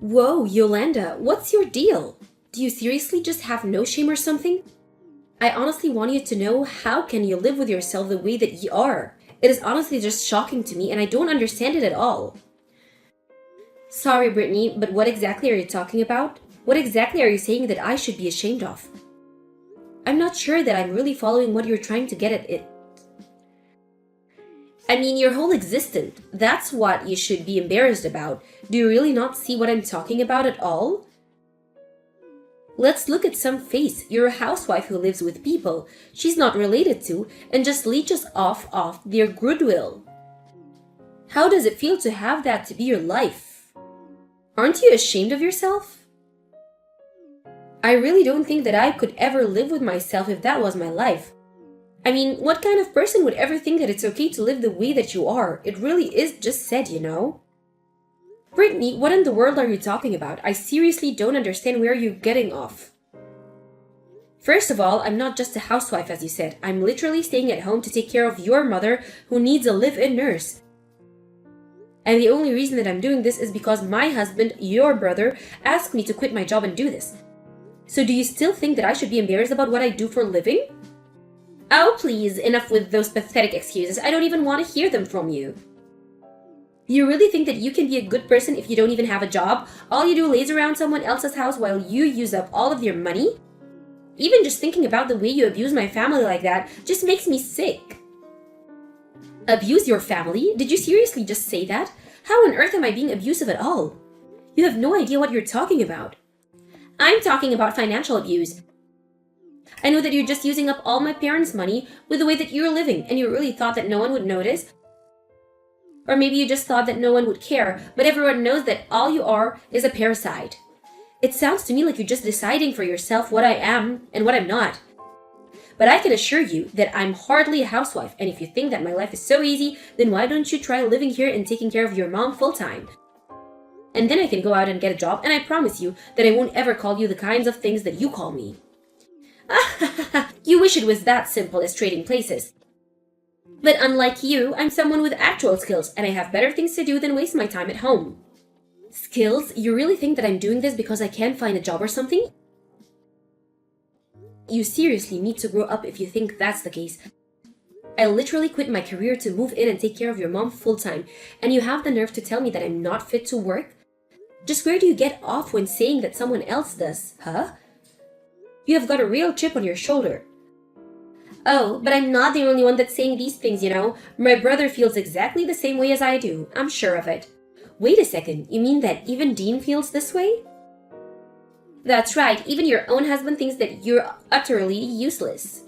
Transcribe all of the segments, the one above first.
Whoa, Yolanda, what's your deal? Do you seriously just have no shame or something? I honestly want you to know, how can you live with yourself the way that you are? It is honestly just shocking to me and I don't understand it at all. Sorry, Brittany, but what exactly are you talking about? What exactly are you saying that I should be ashamed of? I'm not sure that I'm really following what you're trying to get at it. I mean, your whole existence. That's what you should be embarrassed about. Do you really not see what I'm talking about at all? Let's look at some face. You're a housewife who lives with people she's not related to and just leeches off their goodwill. How does it feel to have that to be your life? Aren't you ashamed of yourself? I really don't think that I could ever live with myself if that was my life. I mean, what kind of person would ever think that it's okay to live the way that you are? It really is just said, you know? Brittany, what in the world are you talking about? I seriously don't understand where you're getting off. First of all, I'm not just a housewife as you said. I'm literally staying at home to take care of your mother who needs a live-in nurse. And the only reason that I'm doing this is because my husband, your brother, asked me to quit my job and do this. So do you still think that I should be embarrassed about what I do for a living? Oh, please, enough with those pathetic excuses. I don't even want to hear them from you. You really think that you can be a good person if you don't even have a job? All you do is laze around someone else's house while you use up all of your money? Even just thinking about the way you abuse my family like that just makes me sick. Abuse your family? Did you seriously just say that? How on earth am I being abusive at all? You have no idea what you're talking about. I'm talking about financial abuse. I know that you're just using up all my parents' money with the way that you're living, and you really thought that no one would notice. Or maybe you just thought that no one would care, but everyone knows that all you are is a parasite. It sounds to me like you're just deciding for yourself what I am and what I'm not. But I can assure you that I'm hardly a housewife, and if you think that my life is so easy, then why don't you try living here and taking care of your mom full-time? And then I can go out and get a job, and I promise you that I won't ever call you the kinds of things that you call me. You wish it was that simple as trading places. But unlike you, I'm someone with actual skills, and I have better things to do than waste my time at home. Skills? You really think that I'm doing this because I can't find a job or something? You seriously need to grow up if you think that's the case. I literally quit my career to move in and take care of your mom full-time, and you have the nerve to tell me that I'm not fit to work? Just where do you get off when saying that someone else does, huh? You have got a real chip on your shoulder. Oh, but I'm not the only one that's saying these things, you know. My brother feels exactly the same way as I do. I'm sure of it. Wait a second, you mean that even Dean feels this way? That's right, even your own husband thinks that you're utterly useless.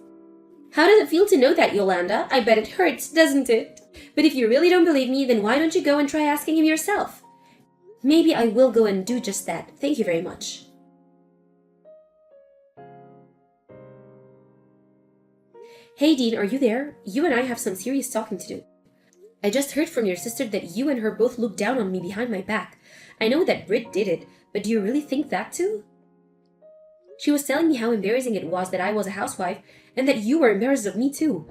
How does it feel to know that, Yolanda? I bet it hurts, doesn't it? But if you really don't believe me, then why don't you go and try asking him yourself? Maybe I will go and do just that. Thank you very much. Hey Dean, are you there? You and I have some serious talking to do. I just heard from your sister that you and her both looked down on me behind my back. I know that Britt did it, but do you really think that too? She was telling me how embarrassing it was that I was a housewife and that you were embarrassed of me too.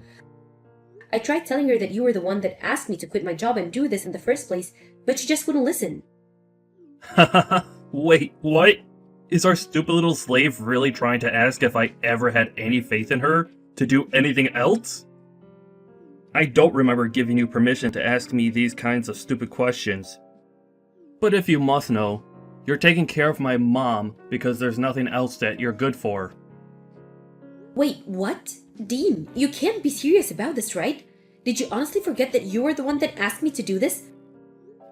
I tried telling her that you were the one that asked me to quit my job and do this in the first place, but she just wouldn't listen. Wait, what? Is our stupid little slave really trying to ask if I ever had any faith in her to do anything else? I don't remember giving you permission to ask me these kinds of stupid questions. But if you must know, you're taking care of my mom because there's nothing else that you're good for. Wait, what? Dean, you can't be serious about this, right? Did you honestly forget that you were the one that asked me to do this?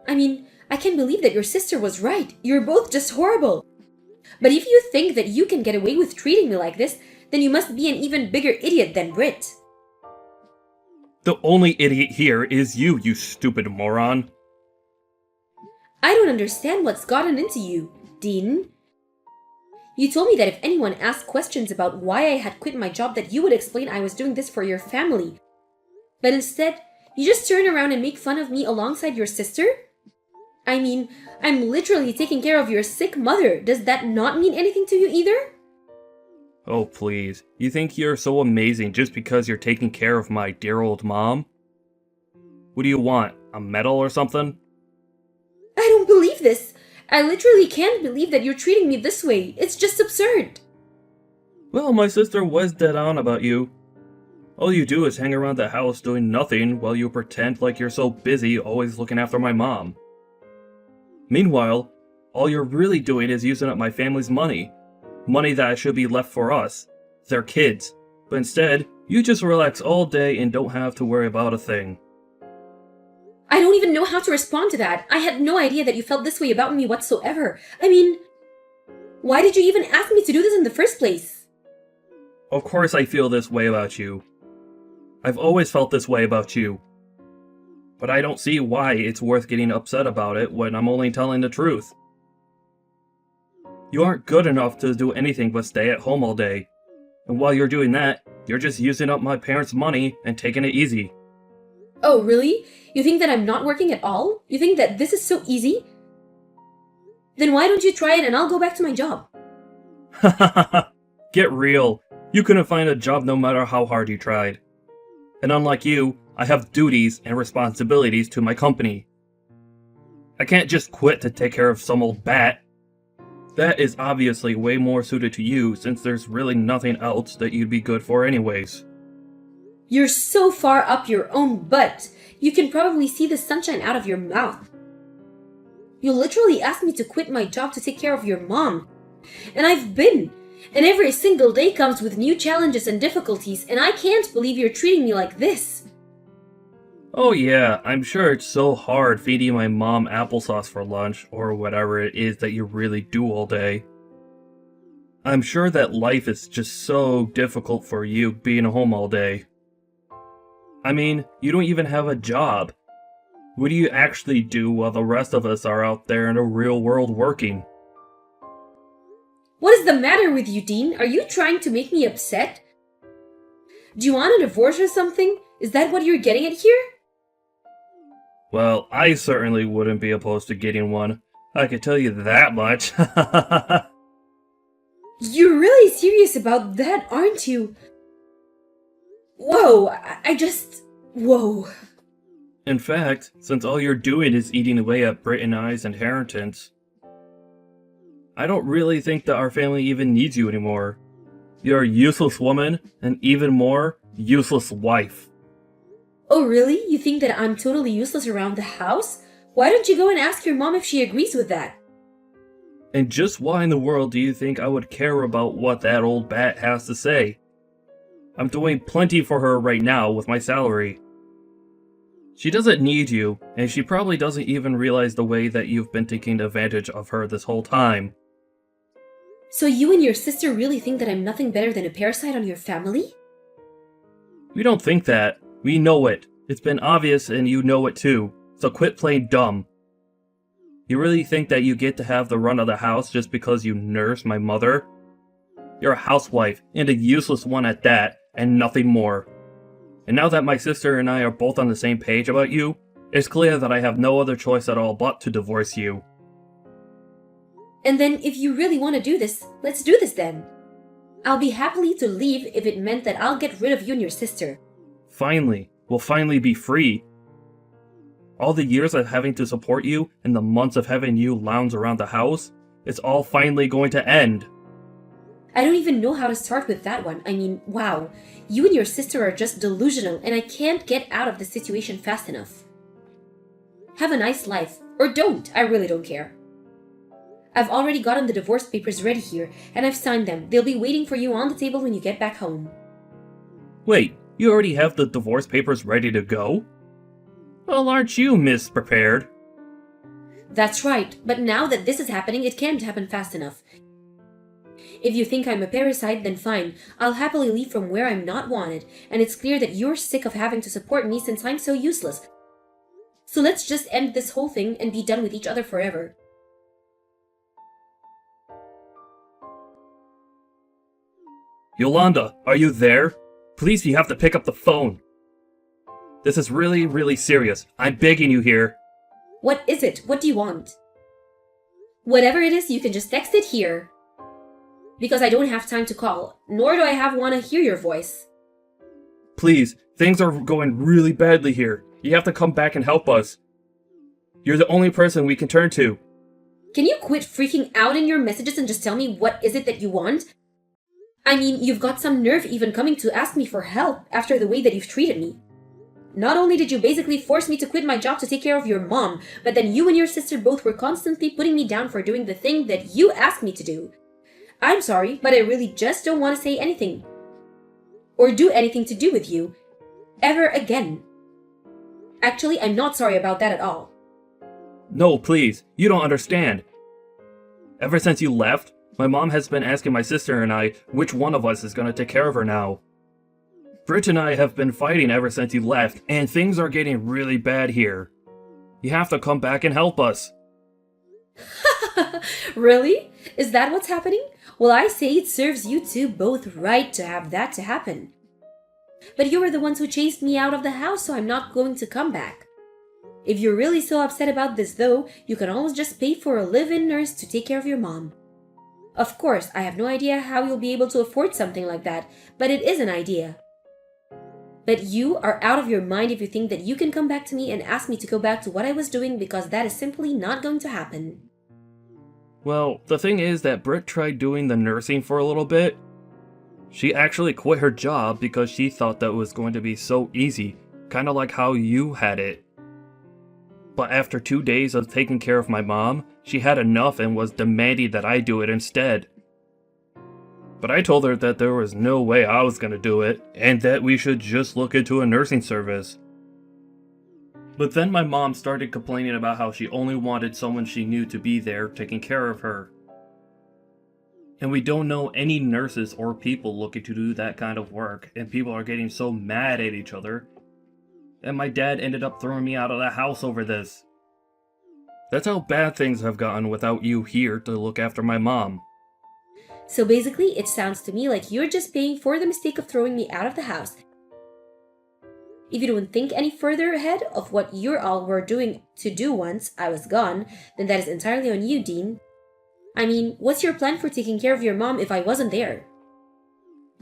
I mean, I can't believe that your sister was right. You're both just horrible. But if you think that you can get away with treating me like this, then you must be an even bigger idiot than Britt. The only idiot here is you stupid moron. I don't understand what's gotten into you, Dean. You told me that if anyone asked questions about why I had quit my job, that you would explain I was doing this for your family. But instead, you just turn around and make fun of me alongside your sister? I mean, I'm literally taking care of your sick mother. Does that not mean anything to you either? Oh please, you think you're so amazing just because you're taking care of my dear old mom? What do you want, a medal or something? I don't believe this. I literally can't believe that you're treating me this way. It's just absurd. Well, my sister was dead on about you. All you do is hang around the house doing nothing while you pretend like you're so busy always looking after my mom. Meanwhile, all you're really doing is using up my family's money. Money that should be left for us, their kids. But instead, you just relax all day and don't have to worry about a thing. I don't even know how to respond to that. I had no idea that you felt this way about me whatsoever. I mean, why did you even ask me to do this in the first place? Of course I feel this way about you. I've always felt this way about you. But I don't see why it's worth getting upset about it when I'm only telling the truth. You aren't good enough to do anything but stay at home all day. And while you're doing that, you're just using up my parents' money and taking it easy. Oh, really? You think that I'm not working at all? You think that this is so easy? Then why don't you try it and I'll go back to my job? Get real. You couldn't find a job no matter how hard you tried. And unlike you, I have duties and responsibilities to my company. I can't just quit to take care of some old bat. That is obviously way more suited to you since there's really nothing else that you'd be good for anyways. You're so far up your own butt. You can probably see the sunshine out of your mouth. You literally asked me to quit my job to take care of your mom. And I've been. And every single day comes with new challenges and difficulties, and I can't believe you're treating me like this. Oh yeah, I'm sure it's so hard feeding my mom applesauce for lunch, or whatever it is that you really do all day. I'm sure that life is just so difficult for you being home all day. I mean, you don't even have a job. What do you actually do while the rest of us are out there in the real world working? What is the matter with you, Dean? Are you trying to make me upset? Do you want a divorce or something? Is that what you're getting at here? Well, I certainly wouldn't be opposed to getting one. I could tell you that much. You're really serious about that, aren't you? Whoa, Whoa. In fact, since all you're doing is eating away at Britt and I's inheritance, I don't really think that our family even needs you anymore. You're a useless woman, and even more, useless wife. Oh, really? You think that I'm totally useless around the house? Why don't you go and ask your mom if she agrees with that? And just why in the world do you think I would care about what that old bat has to say? I'm doing plenty for her right now with my salary. She doesn't need you, and she probably doesn't even realize the way that you've been taking advantage of her this whole time. So you and your sister really think that I'm nothing better than a parasite on your family? We don't think that. We know it. It's been obvious and you know it too. So quit playing dumb. You really think that you get to have the run of the house just because you nurse my mother? You're a housewife, and a useless one at that, and nothing more. And now that my sister and I are both on the same page about you, it's clear that I have no other choice at all but to divorce you. And then if you really want to do this, let's do this then. I'll be happy to leave if it meant that I'll get rid of you and your sister. Finally, we'll finally be free. All the years of having to support you and the months of having you lounge around the house, it's all finally going to end. I don't even know how to start with that one. I mean, wow. You and your sister are just delusional and I can't get out of the situation fast enough. Have a nice life. Or don't. I really don't care. I've already gotten the divorce papers ready here, and I've signed them. They'll be waiting for you on the table when you get back home. Wait, you already have the divorce papers ready to go? Well, aren't you misprepared? That's right, but now that this is happening, it can't happen fast enough. If you think I'm a parasite, then fine. I'll happily leave from where I'm not wanted, and it's clear that you're sick of having to support me since I'm so useless. So let's just end this whole thing and be done with each other forever. Yolanda, are you there? Please, you have to pick up the phone. This is really, really serious. I'm begging you here. What is it? What do you want? Whatever it is, you can just text it here. Because I don't have time to call, nor do I want to hear your voice. Please, things are going really badly here. You have to come back and help us. You're the only person we can turn to. Can you quit freaking out in your messages and just tell me what is it that you want? I mean, you've got some nerve even coming to ask me for help after the way that you've treated me. Not only did you basically force me to quit my job to take care of your mom, but then you and your sister both were constantly putting me down for doing the thing that you asked me to do. I'm sorry, but I really just don't want to say anything or do anything to do with you ever again. Actually, I'm not sorry about that at all. No, please, you don't understand. Ever since you left, my mom has been asking my sister and I which one of us is going to take care of her now. Britt and I have been fighting ever since you left, and things are getting really bad here. You have to come back and help us. Really? Is that what's happening? Well, I say it serves you two both right to have that to happen. But you were the ones who chased me out of the house, so I'm not going to come back. If you're really so upset about this though, you can always just pay for a live-in nurse to take care of your mom. Of course, I have no idea how you'll be able to afford something like that, but it is an idea. But you are out of your mind if you think that you can come back to me and ask me to go back to what I was doing, because that is simply not going to happen. Well, the thing is that Britt tried doing the nursing for a little bit. She actually quit her job because she thought that it was going to be so easy, kind of like how you had it. But after 2 days of taking care of my mom, she had enough and was demanding that I do it instead. But I told her that there was no way I was going to do it, and that we should just look into a nursing service. But then my mom started complaining about how she only wanted someone she knew to be there taking care of her. And we don't know any nurses or people looking to do that kind of work, and people are getting so mad at each other. And my dad ended up throwing me out of the house over this. That's how bad things have gotten without you here to look after my mom. So basically, it sounds to me like you're just paying for the mistake of throwing me out of the house. If you don't think any further ahead of what you all were doing to do once I was gone, then that is entirely on you, Dean. I mean, what's your plan for taking care of your mom if I wasn't there?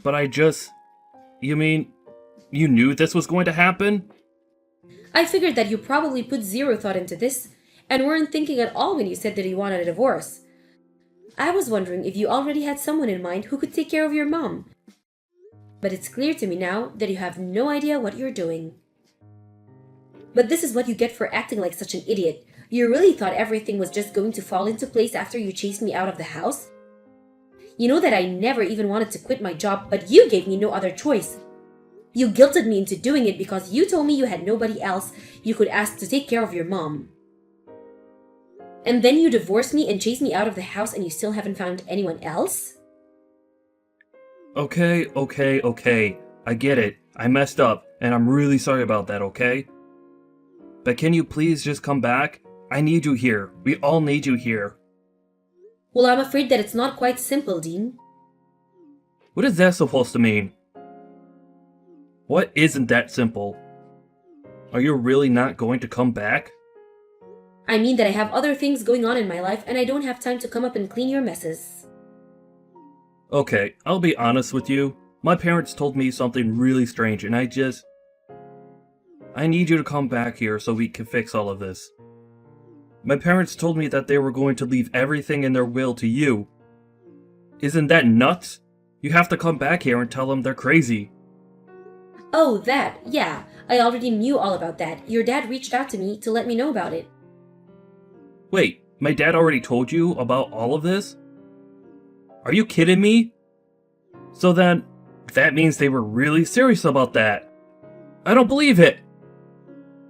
But You mean, you knew this was going to happen? I figured that you probably put zero thought into this, and weren't thinking at all when you said that you wanted a divorce. I was wondering if you already had someone in mind who could take care of your mom. But it's clear to me now that you have no idea what you're doing. But this is what you get for acting like such an idiot. You really thought everything was just going to fall into place after you chased me out of the house? You know that I never even wanted to quit my job, but you gave me no other choice. You guilted me into doing it because you told me you had nobody else you could ask to take care of your mom. And then you divorced me and chased me out of the house, and you still haven't found anyone else? Okay. I get it. I messed up, and I'm really sorry about that, okay? But can you please just come back? I need you here. We all need you here. Well, I'm afraid that it's not quite simple, Dean. What is that supposed to mean? What isn't that simple? Are you really not going to come back? I mean that I have other things going on in my life, and I don't have time to come up and clean your messes. Okay, I'll be honest with you. My parents told me something really strange, and I need you to come back here so we can fix all of this. My parents told me that they were going to leave everything in their will to you. Isn't that nuts? You have to come back here and tell them they're crazy. Oh, that, yeah. I already knew all about that. Your dad reached out to me to let me know about it. Wait, my dad already told you about all of this? Are you kidding me? So then, that means they were really serious about that. I don't believe it!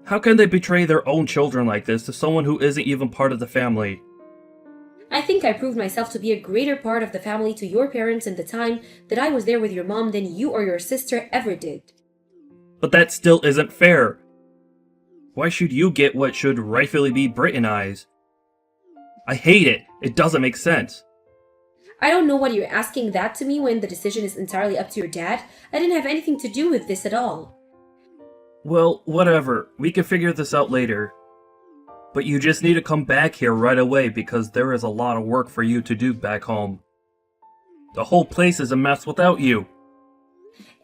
How can they betray their own children like this to someone who isn't even part of the family? I think I proved myself to be a greater part of the family to your parents in the time that I was there with your mom than you or your sister ever did. But that still isn't fair. Why should you get what should rightfully be Britt and I's? I hate it. It doesn't make sense. I don't know why you're asking that to me when the decision is entirely up to your dad. I didn't have anything to do with this at all. Well, whatever. We can figure this out later. But you just need to come back here right away because there is a lot of work for you to do back home. The whole place is a mess without you.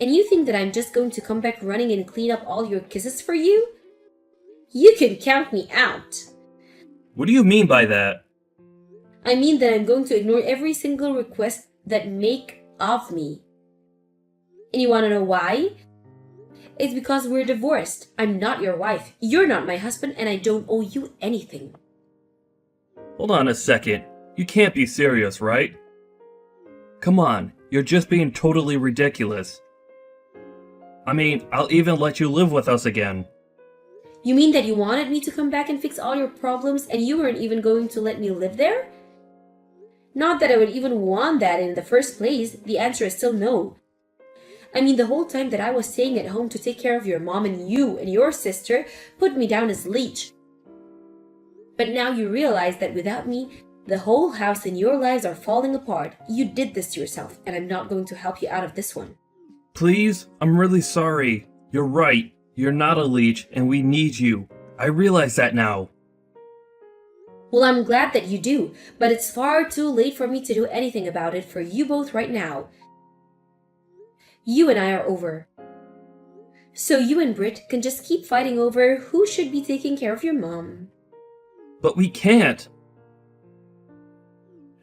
And you think that I'm just going to come back running and clean up all your kisses for you? You can count me out. What do you mean by that? I mean that I'm going to ignore every single request that make of me. And you want to know why? It's because we're divorced. I'm not your wife. You're not my husband, and I don't owe you anything. Hold on a second. You can't be serious, right? Come on, you're just being totally ridiculous. I mean, I'll even let you live with us again. You mean that you wanted me to come back and fix all your problems, and you weren't even going to let me live there? Not that I would even want that in the first place. The answer is still no. I mean, the whole time that I was staying at home to take care of your mom, and you and your sister put me down as leech. But now you realize that without me, the whole house and your lives are falling apart. You did this to yourself, and I'm not going to help you out of this one. Please, I'm really sorry. You're right. You're not a leech, and we need you. I realize that now. Well, I'm glad that you do, but it's far too late for me to do anything about it for you both right now. You and I are over. So you and Britt can just keep fighting over who should be taking care of your mom. But we can't.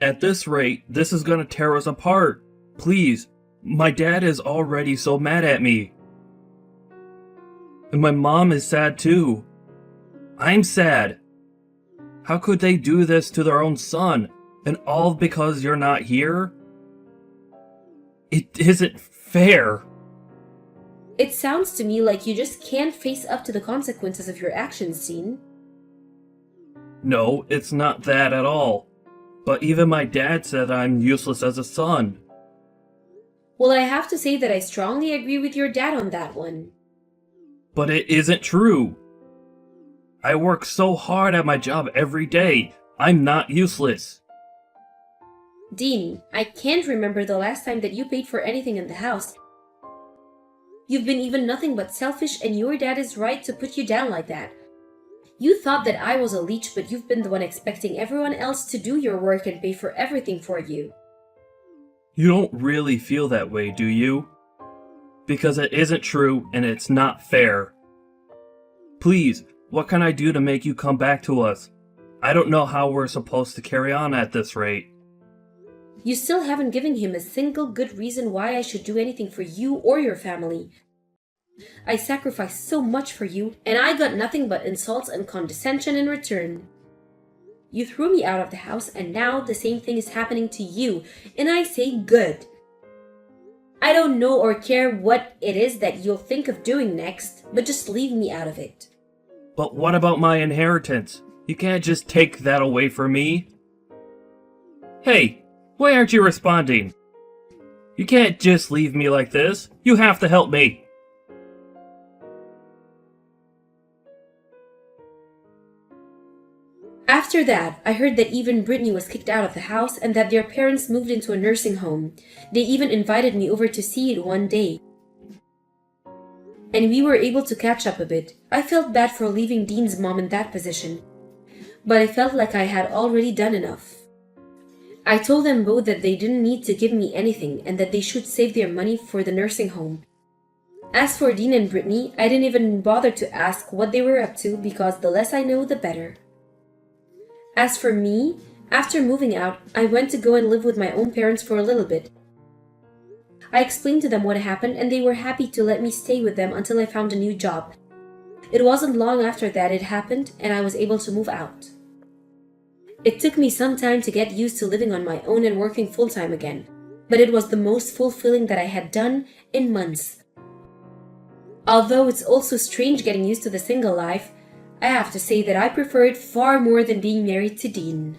At this rate, this is gonna tear us apart. Please, my dad is already so mad at me. And my mom is sad too. I'm sad. How could they do this to their own son? And all because you're not here? It isn't fair. It sounds to me like you just can't face up to the consequences of your actions, Dean. No, it's not that at all. But even my dad said I'm useless as a son. Well, I have to say that I strongly agree with your dad on that one. But it isn't true. I work so hard at my job every day. I'm not useless. Dean, I can't remember the last time that you paid for anything in the house. You've been even nothing but selfish, and your dad is right to put you down like that. You thought that I was a leech, but you've been the one expecting everyone else to do your work and pay for everything for you. You don't really feel that way, do you? Because it isn't true and it's not fair. Please, what can I do to make you come back to us? I don't know how we're supposed to carry on at this rate. You still haven't given him a single good reason why I should do anything for you or your family. I sacrificed so much for you, and I got nothing but insults and condescension in return. You threw me out of the house, and now the same thing is happening to you, and I say good. I don't know or care what it is that you'll think of doing next, but just leave me out of it. But what about my inheritance? You can't just take that away from me. Hey, why aren't you responding? You can't just leave me like this. You have to help me. After that, I heard that even Brittany was kicked out of the house and that their parents moved into a nursing home. They even invited me over to see it one day. And we were able to catch up a bit. I felt bad for leaving Dean's mom in that position, but I felt like I had already done enough. I told them both that they didn't need to give me anything and that they should save their money for the nursing home. As for Dean and Brittany, I didn't even bother to ask what they were up to because the less I know, the better. As for me, after moving out, I went to go and live with my own parents for a little bit. I explained to them what happened and they were happy to let me stay with them until I found a new job. It wasn't long after that it happened and I was able to move out. It took me some time to get used to living on my own and working full-time again, but it was the most fulfilling that I had done in months. Although it's also strange getting used to the single life, I have to say that I prefer it far more than being married to Dean.